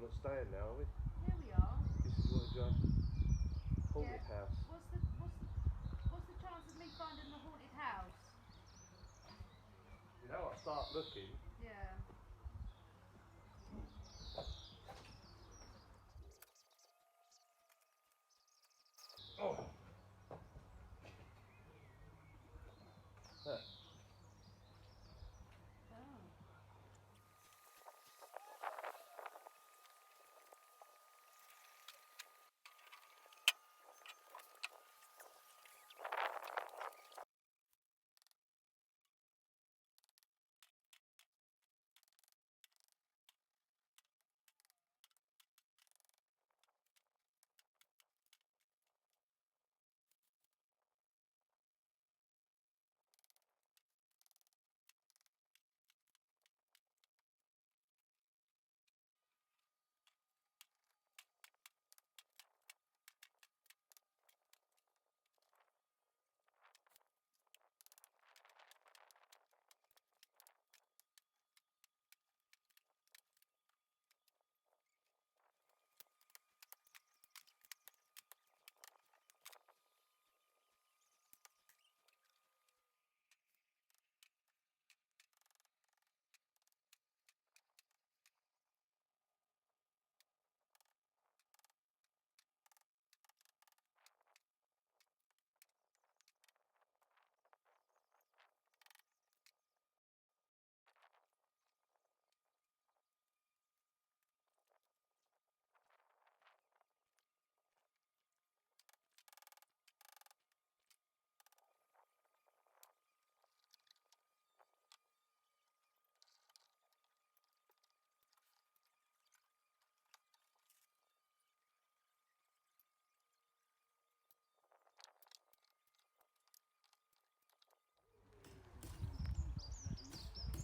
We're not staying now, are we? Here we are. This is what your haunted house. What's the chance of me finding the haunted house? You know, I start looking. Yeah. Oh. There. Oh.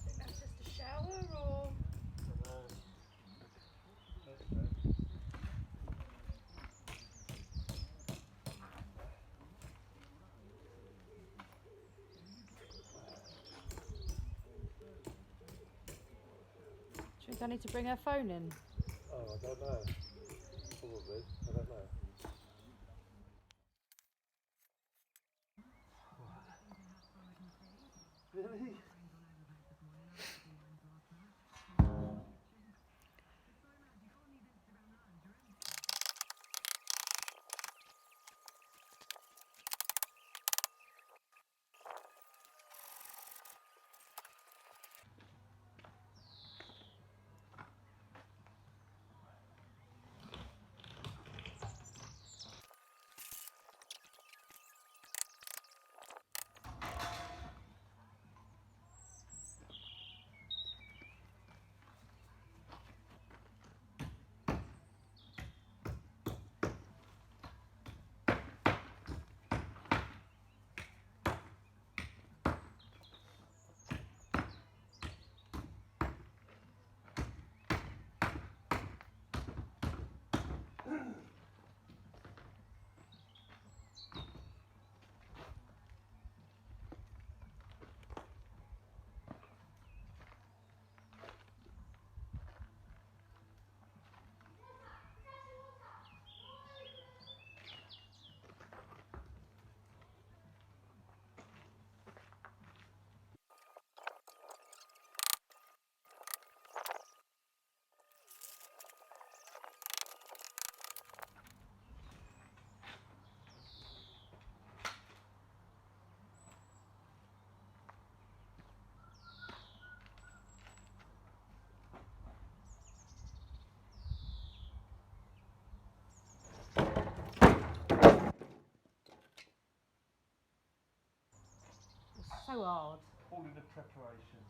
Think that's just a shower or? Do you think I need to bring her phone in? Oh, I don't know. Probably. I don't know. Really? It's so hard. All in the preparations.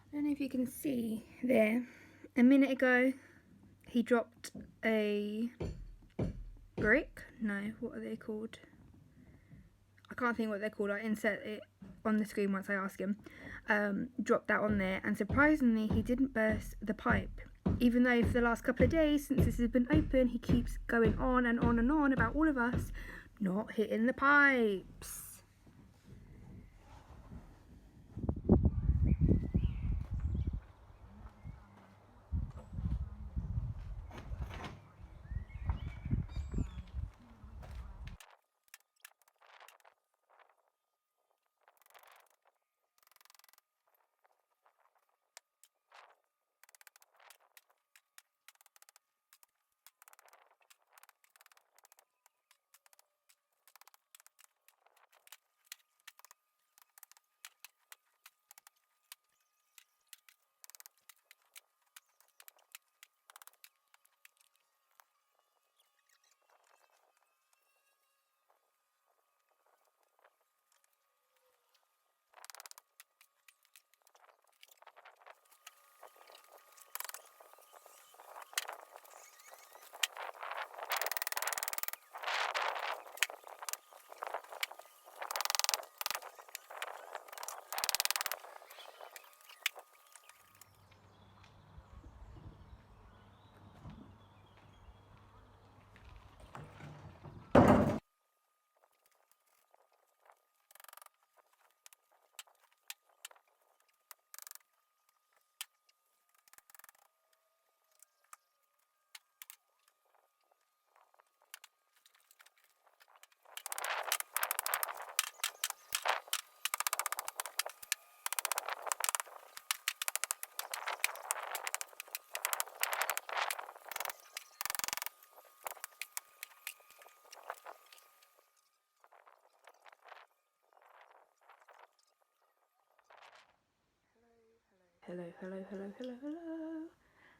I don't know if you can see there, a minute ago he dropped a brick. No, what are they called? I can't think what they're called. I'll insert it on the screen once I ask him. Dropped that on there, and surprisingly, he didn't burst the pipe. Even though for the last couple of days since this has been open, he keeps going on and on and on about all of us not hitting the pipes.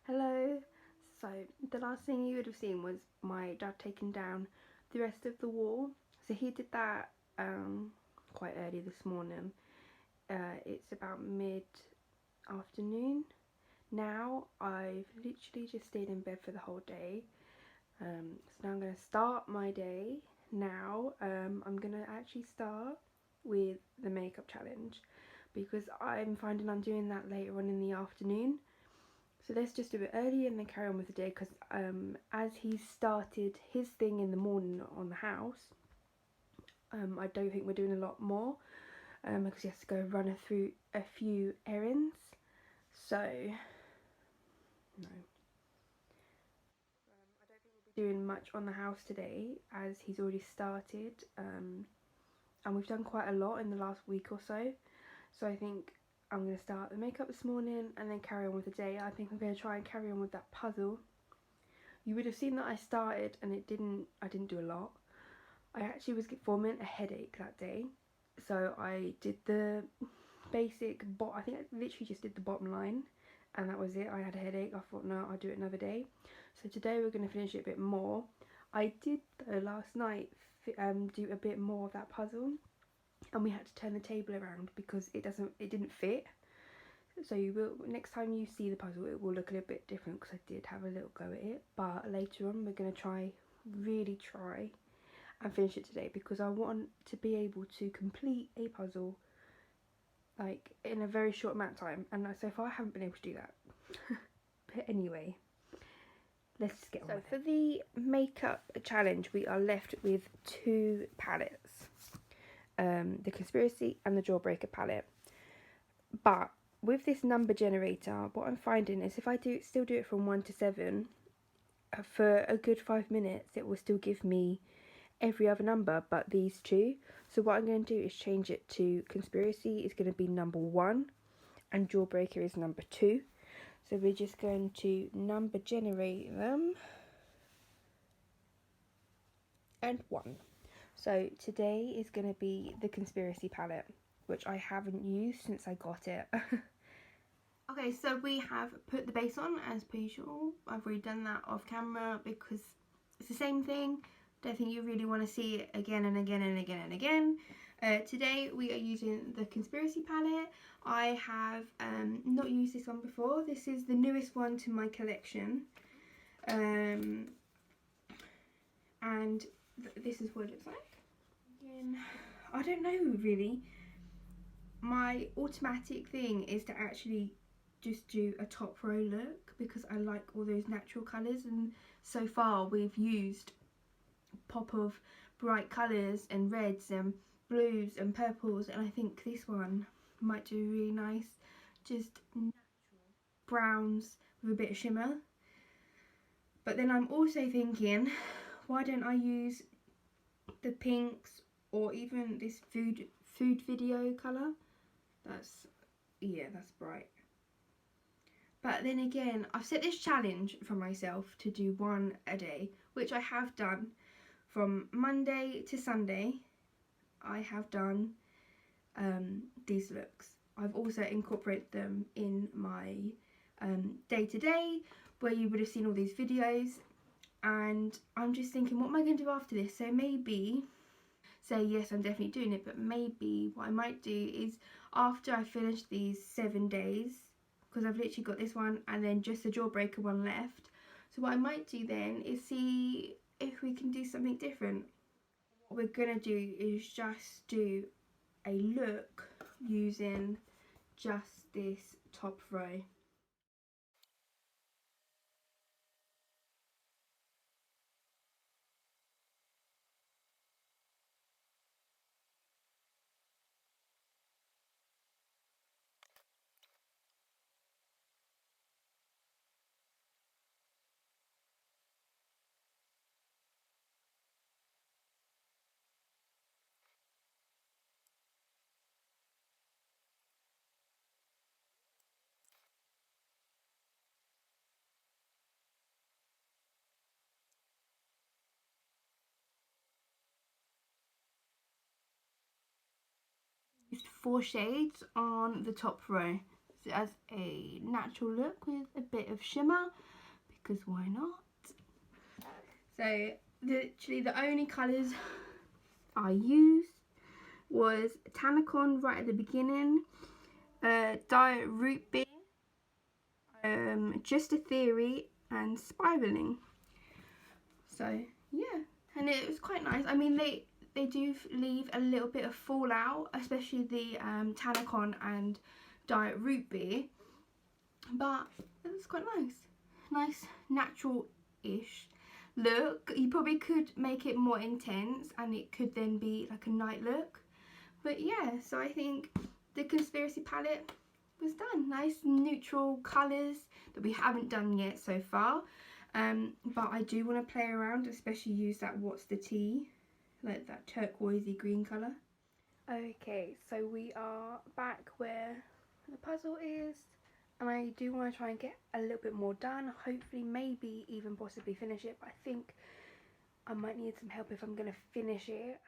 Hello. So the last thing you would have seen was my dad taking down the rest of the wall. So he did that quite early this morning. It's about mid-afternoon now. I've literally just stayed in bed for the whole day. So now I'm going to start my day now. I'm going to actually start with the makeup challenge, because I'm finding I'm doing that later on in the afternoon. So let's just do it early and then carry on with the day, because as he started his thing in the morning on the house, I don't think we're doing a lot more, because he has to go run through a few errands. So, no. I don't think we'll be doing much on the house today, as he's already started, and we've done quite a lot in the last week or so. So I think I'm going to start the makeup this morning and then carry on with the day. I think I'm going to try and carry on with that puzzle. You would have seen that I started and I didn't do a lot. I actually was forming a headache that day. So I did the basic, I think I literally just did the bottom line, and that was it. I had a headache. I thought, no, I'll do it another day. So today we're going to finish it a bit more. I did, though, last night do a bit more of that puzzle, and we had to turn the table around because it didn't fit. So you will, next time you see the puzzle, it will look a little bit different, because I did have a little go at it. But later on we're going to really try and finish it today, because I want to be able to complete a puzzle like in a very short amount of time, and so far I haven't been able to do that. But anyway, let's just get on with it. So for the makeup challenge, we are left with two palettes. The Conspiracy and the Jawbreaker palette. But with this number generator, what I'm finding is if I still do it from 1 to 7 for a good 5 minutes, it will still give me every other number but these two. So what I'm going to do is change it to Conspiracy is going to be number 1 and Jawbreaker is number 2. So we're just going to number generate them, and 1. So today is going to be the Conspiracy palette, which I haven't used since I got it. Okay, so we have put the base on as per usual. I've already done that off camera because it's the same thing. Don't think you really want to see it again and again and again and again. Today we are using the Conspiracy palette. I have not used this one before. This is the newest one to my collection. And this is what it looks like. Again, I don't know really. My automatic thing is to actually just do a top row look because I like all those natural colours, and so far we've used pop of bright colours and reds and blues and purples, and I think this one might do really nice, just natural browns with a bit of shimmer. But then I'm also thinking, why don't I use the pinks or even this food video colour? That's bright. But then again, I've set this challenge for myself to do one a day, which I have done. From Monday to Sunday, I have done these looks. I've also incorporated them in my day-to-day, where you would have seen all these videos, and I'm just thinking, what am I going to do after this? So maybe, say yes, I'm definitely doing it, but maybe what I might do is, after I finish these 7 days, because I've literally got this one and then just the Jawbreaker one left, so what I might do then is see if we can do something different. What we're going to do is just do a look using just this top row. Used 4 shades on the top row, so as a natural look with a bit of shimmer, because why not? So literally the only colours I used was Tanacon right at the beginning, Diet Root Beer, Just a Theory, and Spiraling. So yeah, and it was quite nice. I mean, they do leave a little bit of fallout, especially the Tanacon and Diet Root Beer, but it's quite nice natural-ish look. You probably could make it more intense and it could then be like a night look, but yeah, so I think the Conspiracy palette was done. Nice neutral colours that we haven't done yet so far, but I do want to play around, especially use that What's the Tea, like that turquoisey green colour. Okay, so we are back where the puzzle is, and I do want to try and get a little bit more done, hopefully maybe even possibly finish it, but I think I might need some help if I'm going to finish it.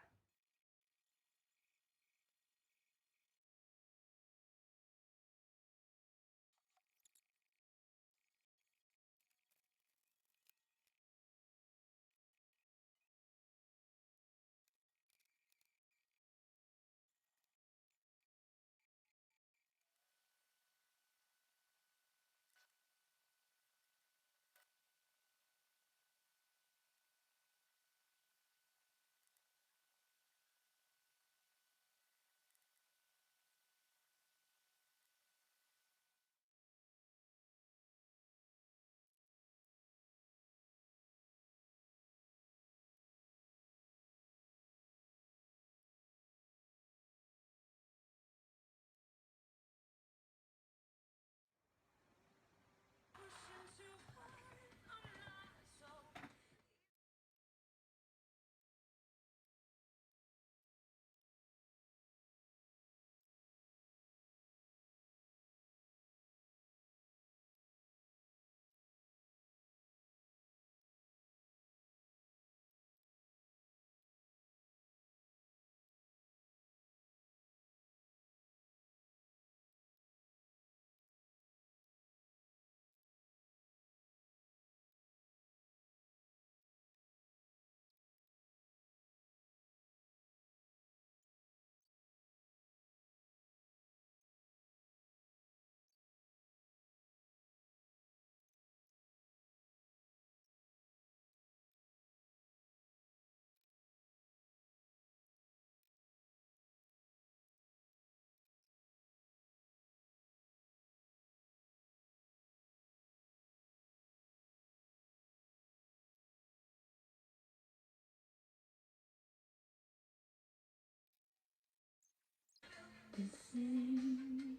sing.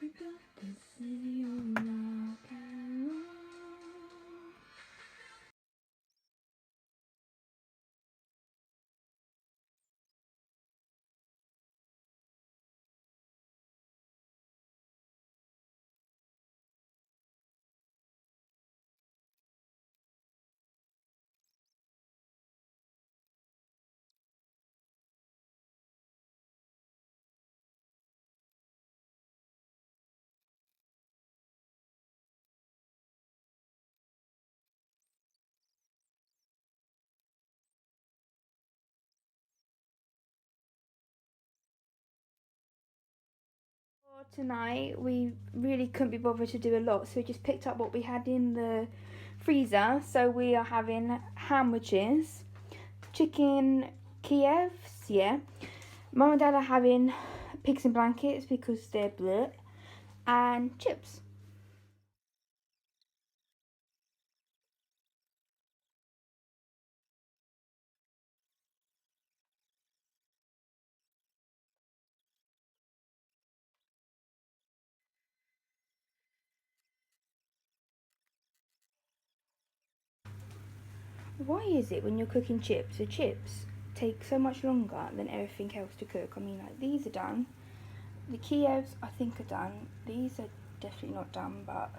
We got the city on rock and roll. For tonight, we really couldn't be bothered to do a lot, so we just picked up what we had in the freezer. So we are having sandwiches, chicken Kievs, yeah. Mum and Dad are having pigs in blankets because they're bleh, and chips. Why is it when you're cooking chips, the chips take so much longer than everything else to cook? I mean, like, these are done. The Kievs, I think, are done. These are definitely not done, but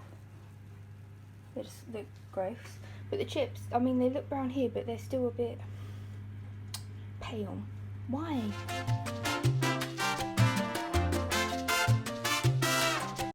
they just look gross. But the chips, I mean, they look brown here, but they're still a bit pale. Why?